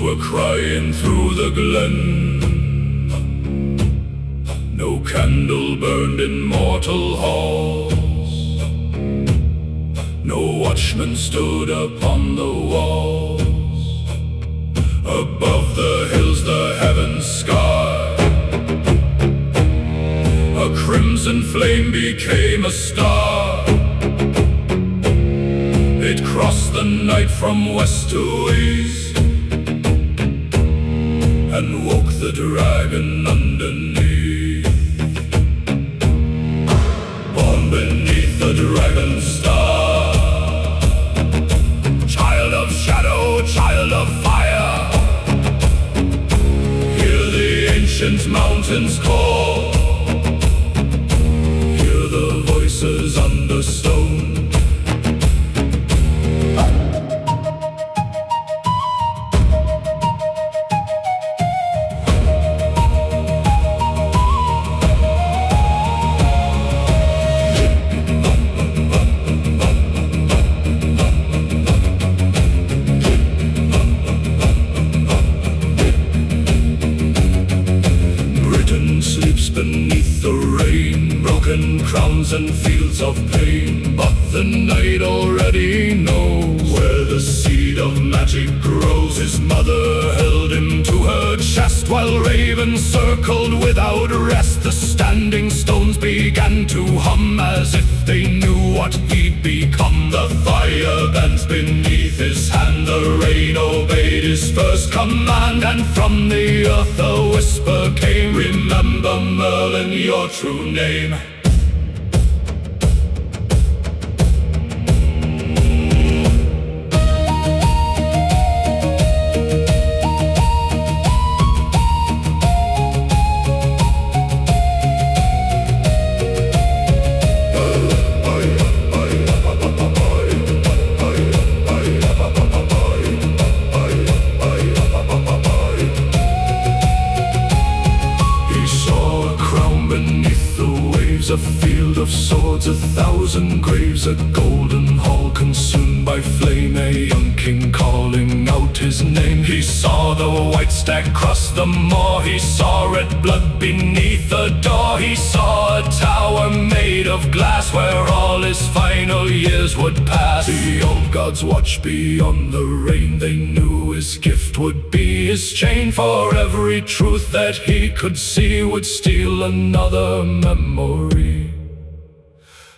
were crying through the glen. No candle burned in mortal halls, no watchman stood upon the walls. Above the hills the heavens sky, a crimson flame became a star. It crossed the night from west to east, and woke the dragon underneath. Born beneath the dragon's star, child of shadow, child of fire, hear the ancient mountains call, hear the voices on the stone. Beneath the rain, broken crowns and fields of pain, but the night already knows where the seed of magic grows. His mother held him to her chest while ravens circled without rest. The standing stones began to hum as if they knew what he'd become. The fire bent beneath his hand, the rain obeyed his first command, and from the earth a whisper came, remember Merlin, your true name. A field of swords, 1,000 graves, a golden hall consumed by flame, a young king calling out his name. He saw the white stag cross the moor, he saw red blood beneath the door. He saw a tower made of glass where all his final years would pass. The old gods watched beyond the rain, they knew his gift would be his chain. For every truth that he could see would steal another memory.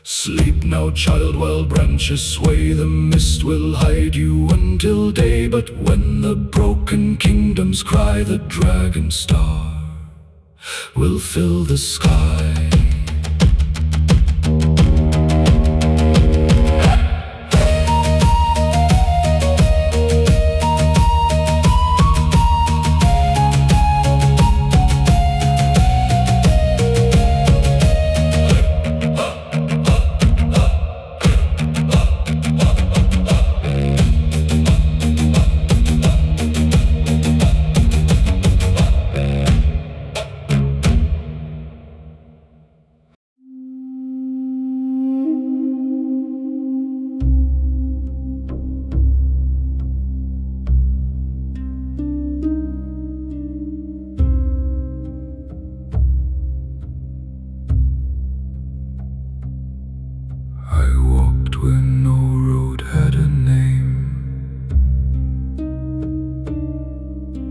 Sleep now, child, while branches sway, the mist will hide you until day. But when the broken kingdoms cry, the dragon star will fill the sky.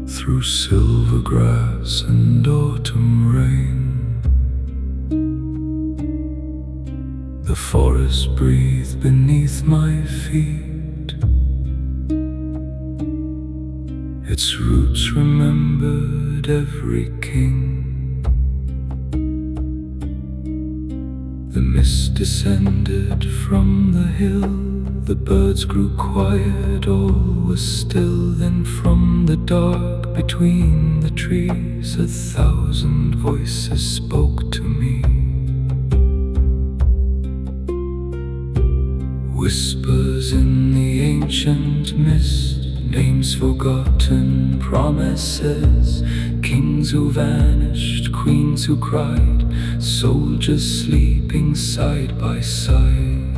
Through silver grass and autumn rain, the forest breathed beneath my feet. Its roots remembered every king. The mist descended from the hill, the birds grew quiet, all was still. Then from the dark between the trees, 1,000 voices spoke to me. Whispers in the ancient mist, names forgotten, promises, kings who vanished, queens who cried, soldiers sleeping side by side.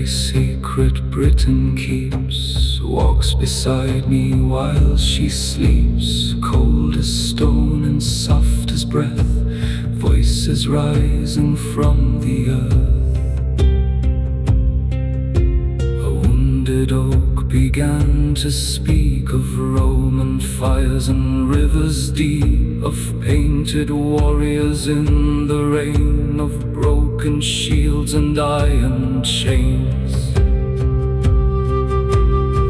every secret Britain keeps walks beside me while she sleeps, cold as stone and soft as breath, voices rising from the earth. A wounded oak began to speak of Roman fires and rivers deep, of painted warriors in the rain, of broken shields and iron chains.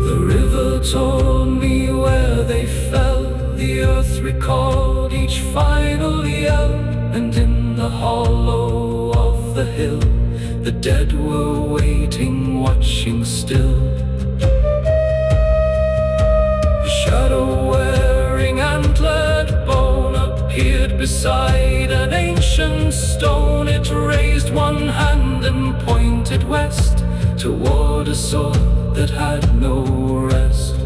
The river told me where they fell, the earth recalled each final yell, and in the hollow of the hill the dead were waiting, watching still. A shadow-wearing antlered bone appeared beside an ancient stone. It raised one hand and pointed west toward a soul that had no rest.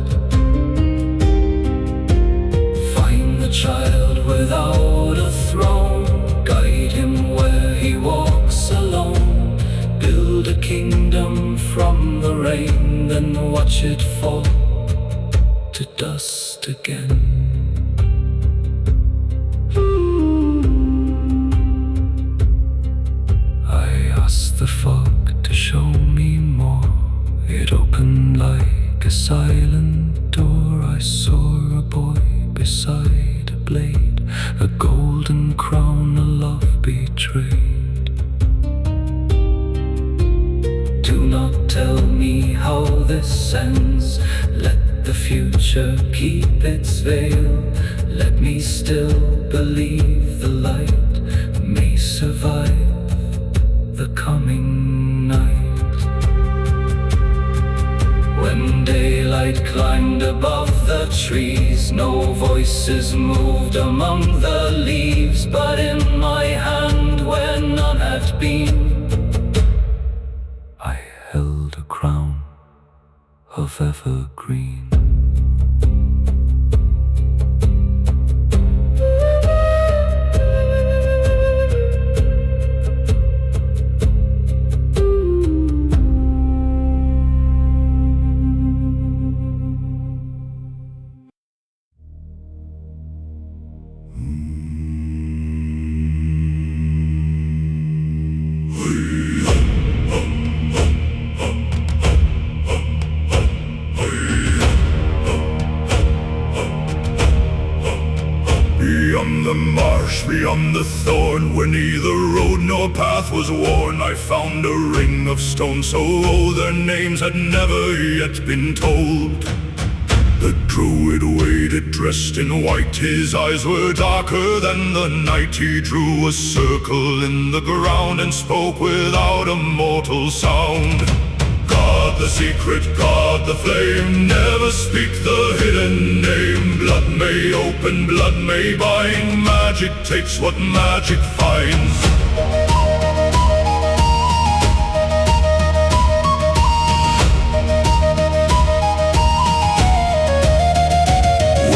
Find the child without a throne, guide him where he walks alone. Build a kingdom from the rain, then watch it fall to dust again. I asked the fog to show me more. It opened like a silent door. I saw a boy beside a blade, a golden crown, a love betrayed. Do not tell me how this ends. Let the future keep its veil. Let me still believe the light may survive the coming night. When daylight climbed above the trees, no voices moved among the leaves, but in my hand where none had been, I held a crown of evergreen. Beyond the marsh, beyond the thorn, where neither road nor path was worn, I found a ring of stone so old their names had never yet been told. The Druid waited dressed in white, his eyes were darker than the night. He drew a circle in the ground and spoke without a mortal sound. God the secret, God the flame, never speak the hidden name. Blood may open, blood may bind, magic takes what magic finds.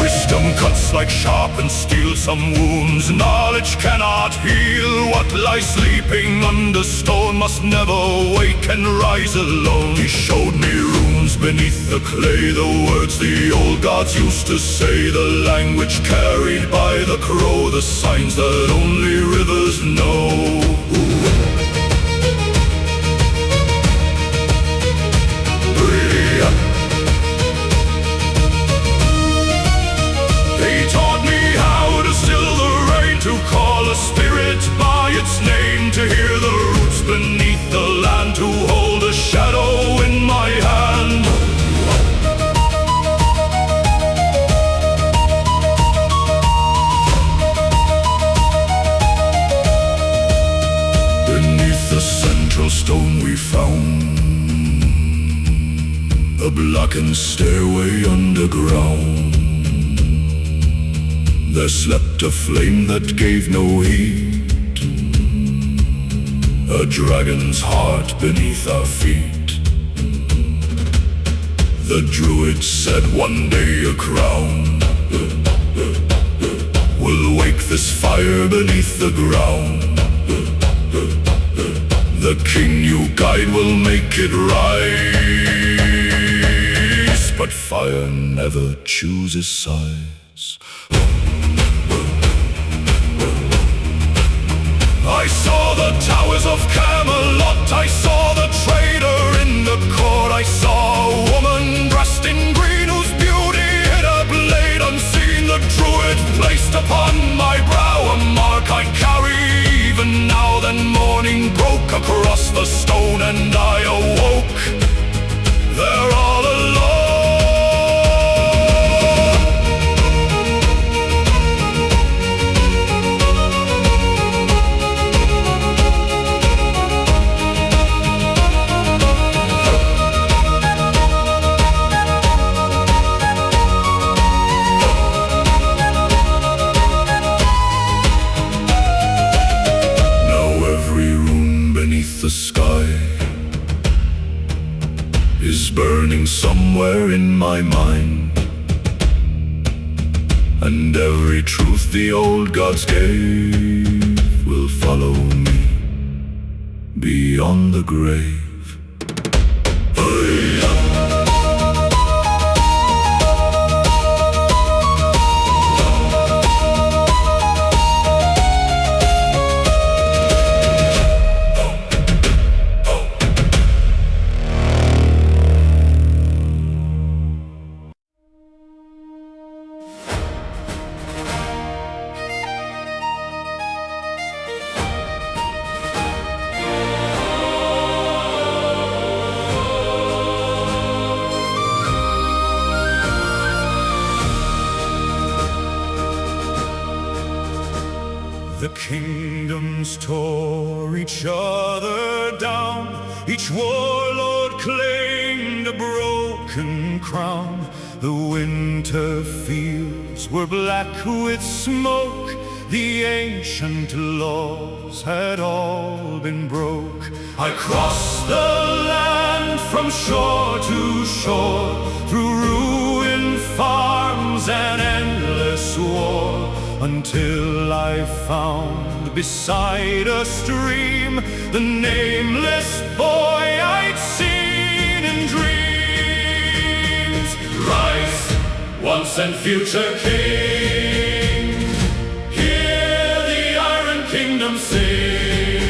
Wisdom cuts like sharpened steel some wounds knowledge cannot heal. What lies sleeping under stone must never wake and rise alone. He showed me runes beneath the clay, the words the old gods used to say, the language carried by the crow, the signs that only rivers know. To call a spirit by its name, to hear the roots beneath the land, to hold a shadow in my hand. Beneath the central stone we found a blackened stairway underground. There slept a flame that gave no heed, a dragon's heart beneath our feet. The Druid said one day a crown will wake this fire beneath the ground. The king you guide will make it rise, but fire never chooses sides. I saw the towers of Camelot, I saw the traitor in the court, I saw a woman dressed in green whose beauty hid a blade unseen. The Druid placed upon my brow a mark I carry even now. Then morning broke across the stone and I awoke there all alone. The sky is burning somewhere in my mind, and every truth the old gods gave will follow me beyond the grave. The kingdoms tore each other down, each warlord claimed a broken crown. The winter fields were black with smoke, the ancient laws had all been broke. I crossed the land from shore to shore, through ruined farms and endless war, until I found beside a stream the nameless boy I'd seen in dreams. Rise, once and future king, hear the Iron Kingdom sing.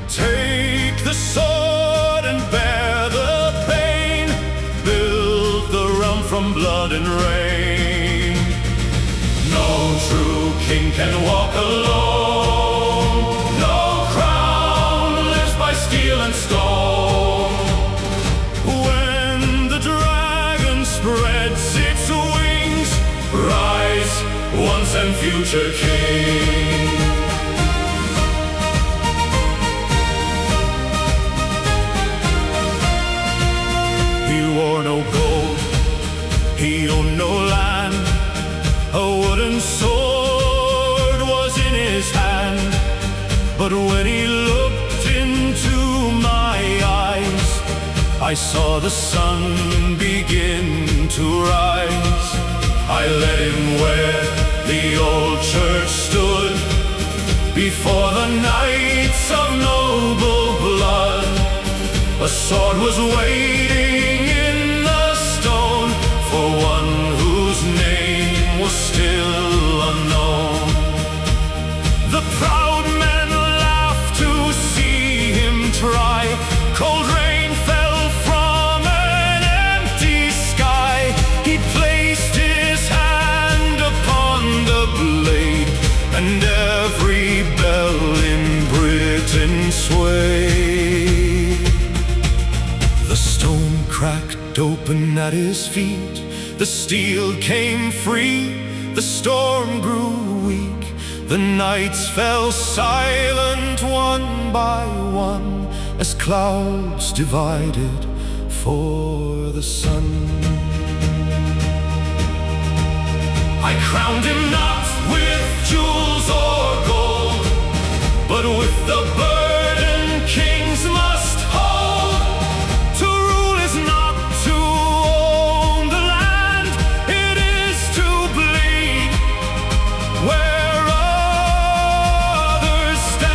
Take the sword and bear the pain, build the realm from blood and rain. No true king can walk alone, no crown lives by steel and stone. When the dragon spreads its wings, rise, once and future king. He wore no gold, he owned no land, a wooden sword was in his hand. But when he looked into my eyes, I saw the sun begin to rise. I led him where the old church stood, before the knights of noble blood. A sword was waiting in the stone for one whose name was still unknown. The proud men laughed to see him try. Cold rain fell from an empty sky. He placed his hand upon the blade, and every bell in Britain swayed. The stone cracked open at his feet, the steel came free, the storm grew weak. The nights fell silent one by one, as clouds divided for the sun. I crowned him not with jewels or gold, but with the burden kings must hold. To rule is not to own the land, it is to bleed where others stand.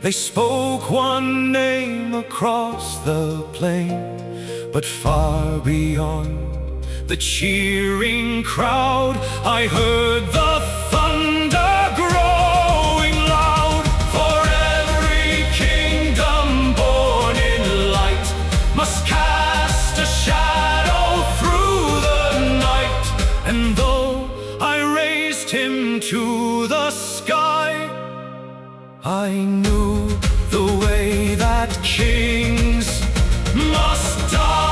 They spoke one name across the plain, but far beyond the cheering crowd I heard the thunder growing loud. For every kingdom born in light must cast a shadow through the night. And though I raised him to the sky, I knew the way that kings must die.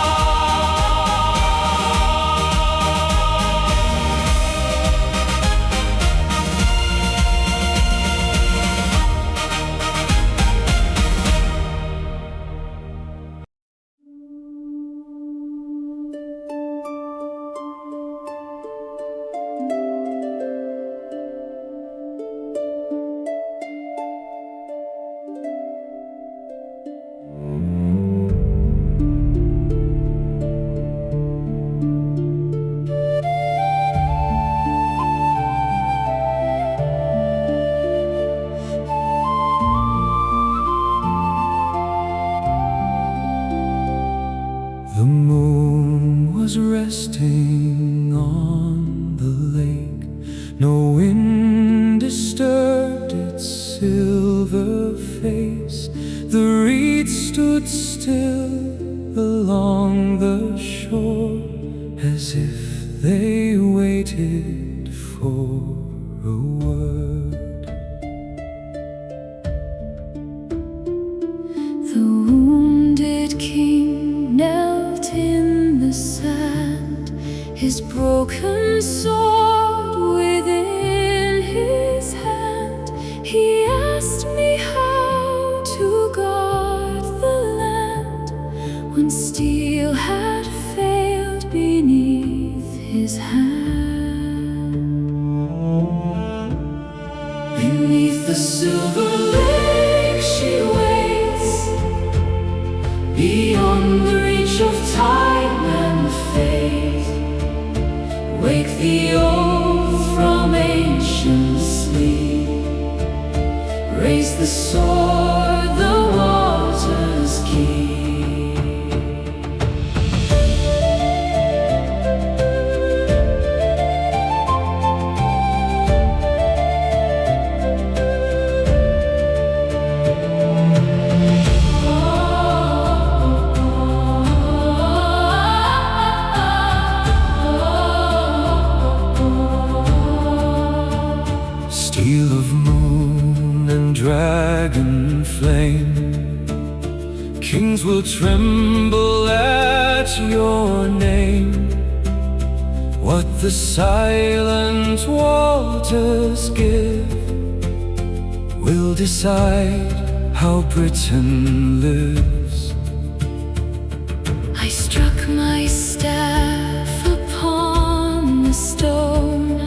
The moon was resting on the lake. No wind disturbed its silver face. The reeds stood still along the shore, as if they waited for a word. The wounded king knelt in the sand, his broken sword within his hand. He asked me how to guard the land when steel had failed beneath his hand. Beneath the silver lake she waits, beyond the reach of time and fate. Wake the old from ancient sleep, raise the sword the waters keep. Steel of moon and dragon flame, kings will tremble at your name. What the silent waters give will decide how Britain lives. I struck my staff upon the stone.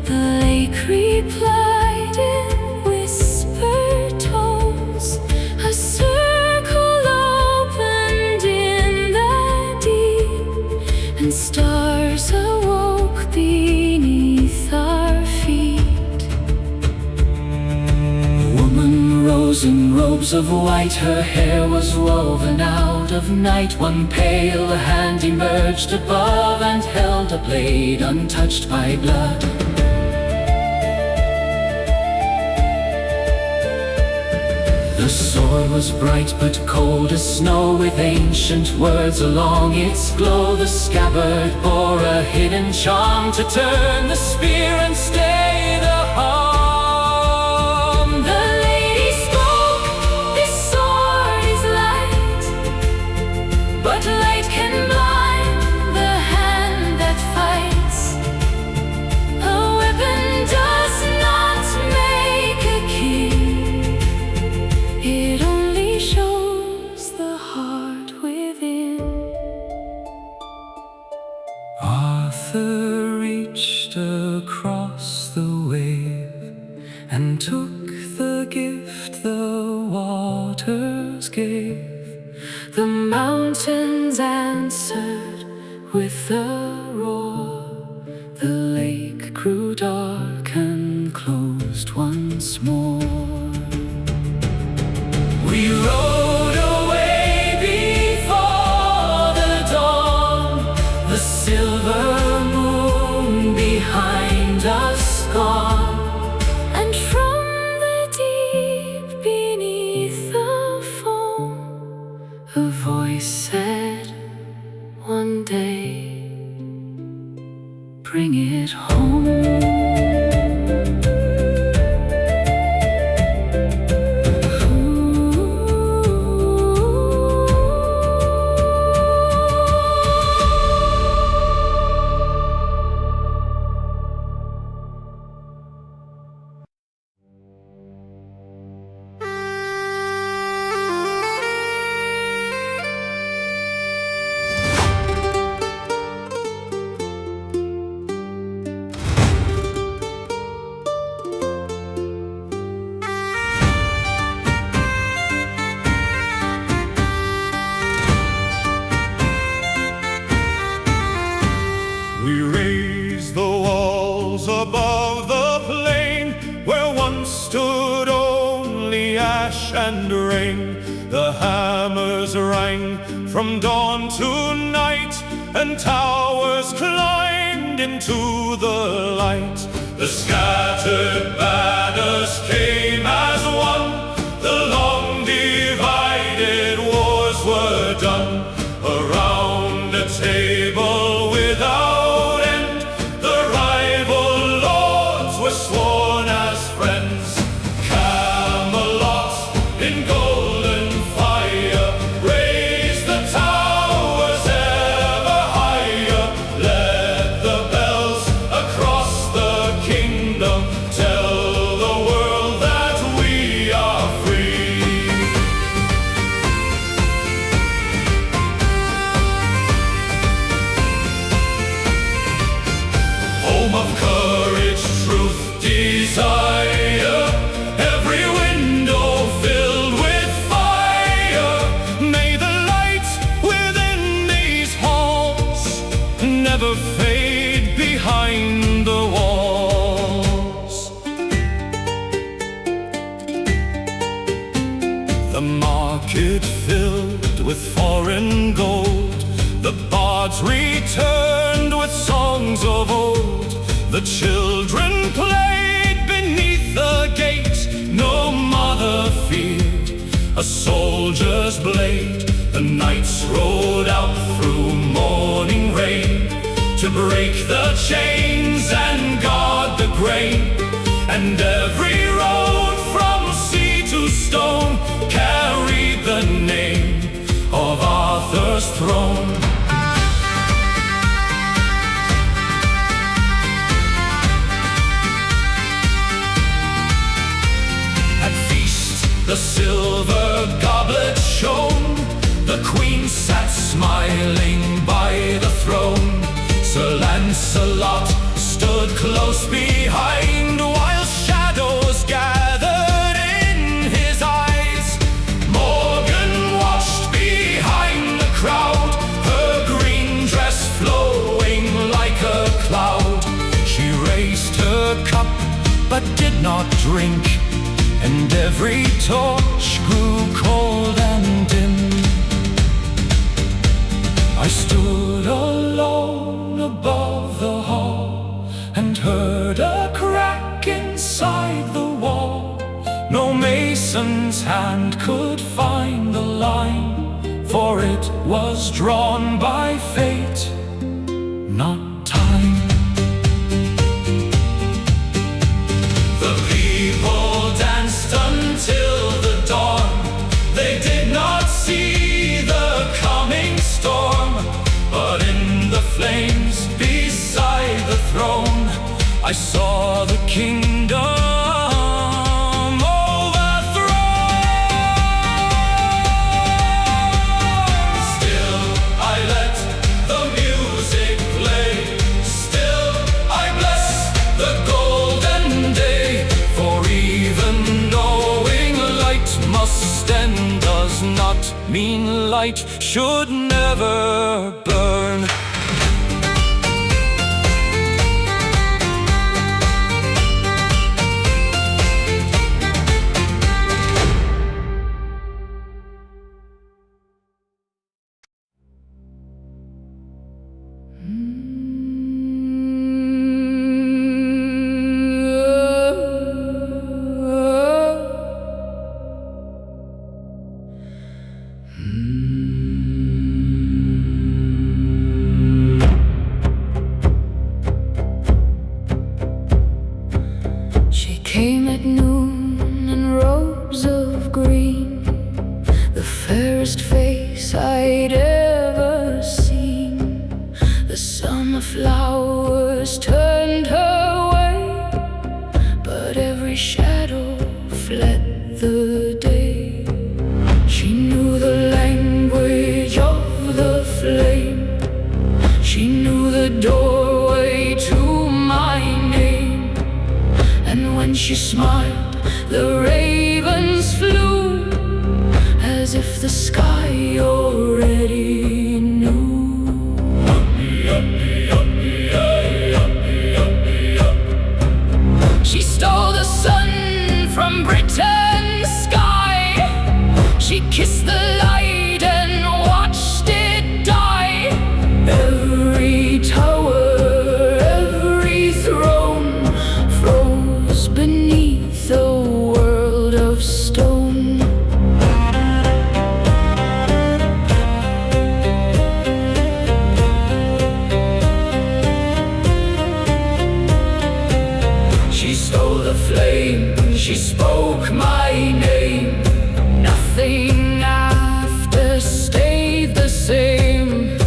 The lake replied in whispered tones. A circle opened in the deep, and stars awoke beneath our feet. A woman rose in robes of white, her hair was woven out of night. One pale hand emerged above and held a blade untouched by blood. The sword was bright but cold as snow, with ancient words along its glow. The scabbard bore a hidden charm to turn the spear and stay the harm. The lady spoke, "This sword is light, but light can blind the hand that fights. A weapon does not make a king, it only shows the heart within." Arthur reached across the wave and took the gift the waters gave. The mountains answered with a roar. The lake grew dark and closed once more. gone, and from the deep beneath the foam, a voice said one day, bring it home. We raise the walls above the plain where once stood only ash and rain. The hammers rang from dawn to night, and towers climbed into the light. The scattered banners came as one, the long divided wars were done. Around a table without end, the rival lords were sworn as friends. Camelot in golden fire raised the towers ever higher. Let the bells across the kingdom tell the world that we are free. Home of courage, truth, desire, every window filled with fire. May the light within these halls never fade behind the walls. The market filled with foreign gold, the bards returned with songs of old. The children played beneath the gate, no mother feared a soldier's blade. The knights rode out through morning rain to break the chains and guard the grain. And every road from sea to stone carried the name of Arthur's throne. At feast the silver goblet shone, the queen sat smiling by the throne. Sir Lancelot stood close behind, while shadows gathered in his eyes. Morgan watched behind the crowd, her green dress flowing like a cloud. She raised her cup but did not drink, and every torch grew cold and dim. I stood alone above the hall and heard a crack inside the wall. No mason's hand could find the line, for it was drawn by fate, not time. The people danced until the dawn. They did not see the coming storm, but in the flames beside the throne I saw the kingdom overthrown. Still I let the music play, still I bless the golden day. For even knowing light must end does not mean light should never burn. flowers turned her way, but every shadow fled the day. She knew the language of the flame, she knew the doorway to my name. And when she smiled, the ravens flew, as if the sky already knew. She stole the sun from Britain's sky, she kissed the light and watched it die. Every tower, every throne froze beneath a world of stone. She stole the flame, she spoke my name. Nothing after stayed the same,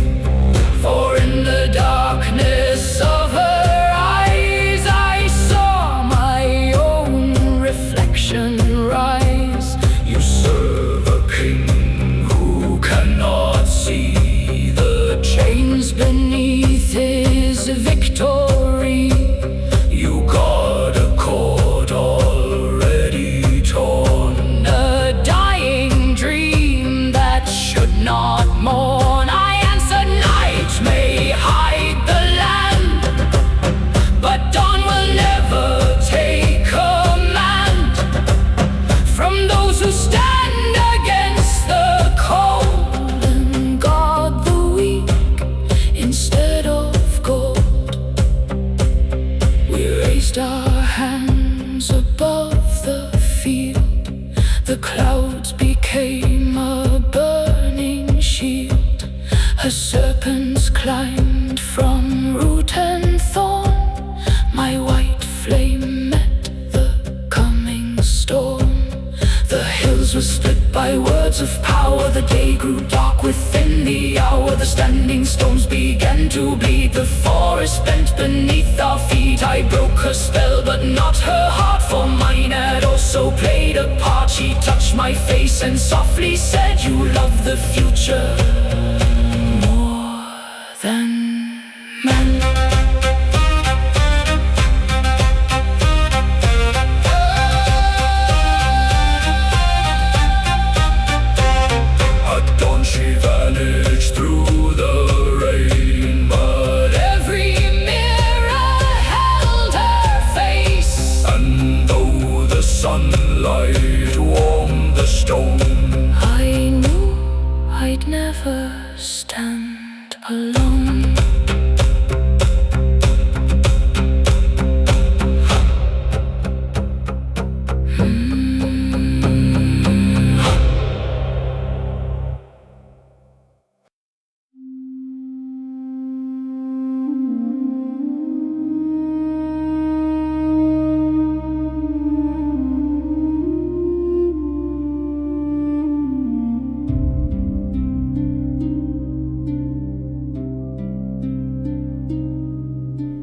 for in the darkness of her eyes I saw my own reflection rise. You serve a king who cannot see the chains beneath his victory. You guard a cord already torn, a dying dream that should not mourn. I answered, night may hide the land, but dawn will never take command from those who stand against the cold and guard the weak instead of gold. We raised our hands above the field, the clouds became a burning shield. Her serpents climbed from root and thorn, my white flame met the coming storm. The hills were split by words of power, the day grew dark within the hour. The standing stones began to bleed, the forest bent beneath our feet. I broke her spell, but not her heart, for mine had also played a part. She touched my face and softly said, you love the future more than man. At dawn she vanished through the rain, but Every mirror held her face, and though the sunlight warmed the stone, I knew I'd never stand alone.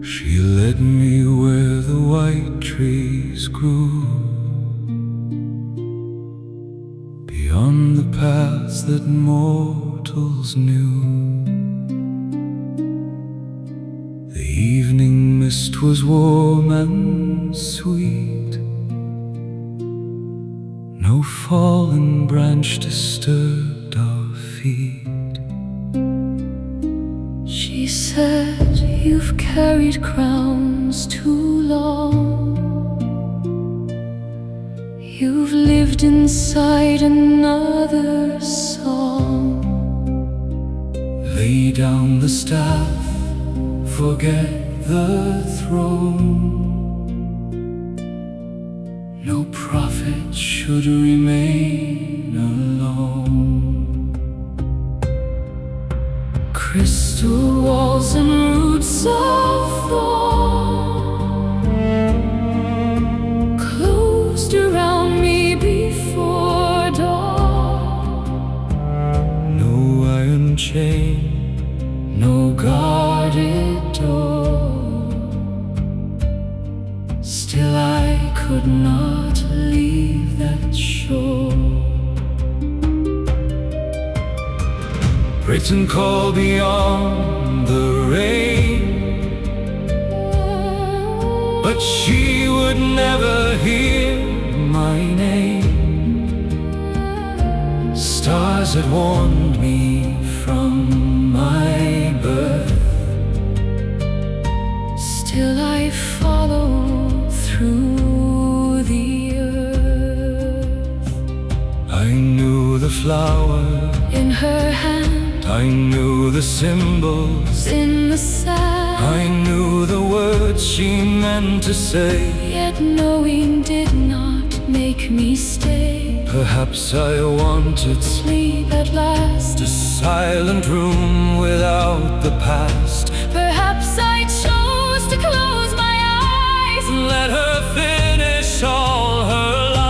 She led me where the white trees grew, beyond the paths that mortals knew. The evening mist was warm and sweet, no fallen branch disturbed our feet. She said, you've carried crowns too long, you've lived inside another song. Lay down the staff, forget the throne. No prophet should remain alone. Crystal walls and roots of thorn closed around me before dawn. No iron chain, No guard guarded door. Still I could not leave that shore. Britain called beyond the rain, but she would never hear my name. Stars had warned me from my birth. Still I follow through the earth. I knew the flower In her hand, I knew the symbols in the sand, I knew the words she meant to say. yet knowing did not make me stay. Perhaps I wanted Sleep at last. a silent room without the past. Perhaps I chose to close my eyes And let her finish all her life.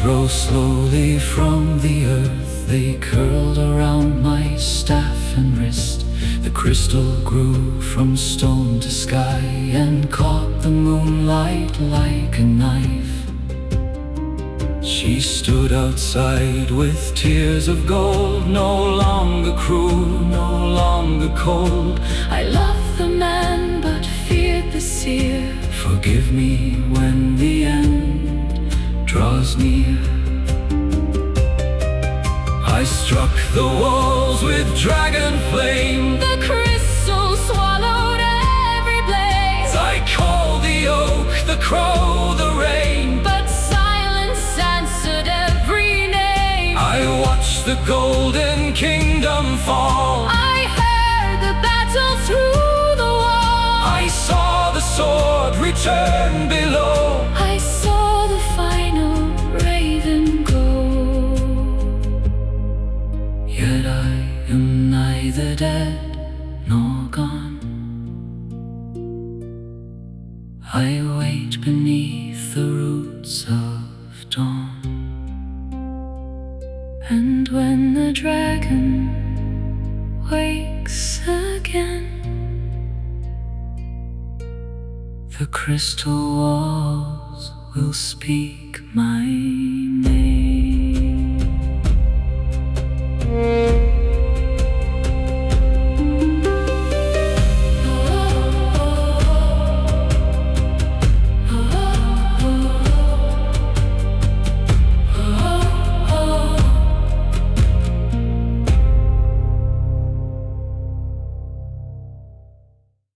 Rose slowly from the earth, they curled around my staff and wrist. The crystal grew from stone to sky and caught the moonlight like a knife. She stood outside with tears of gold, no longer cruel, no longer cold. I loved the man but feared the seer. Forgive me when the end draws near. I struck the walls with dragon flame. The crystal swallowed every blaze. I called the oak, the crow, the rain, But silence answered every name. I watched the golden kingdom fall. I heard the battle through the wall. I saw the sword return below. I saw the final raven go. Yet I am neither dead nor gone. I wait beneath the roots of dawn. And when the dragon wakes again, the crystal walls will speak my name.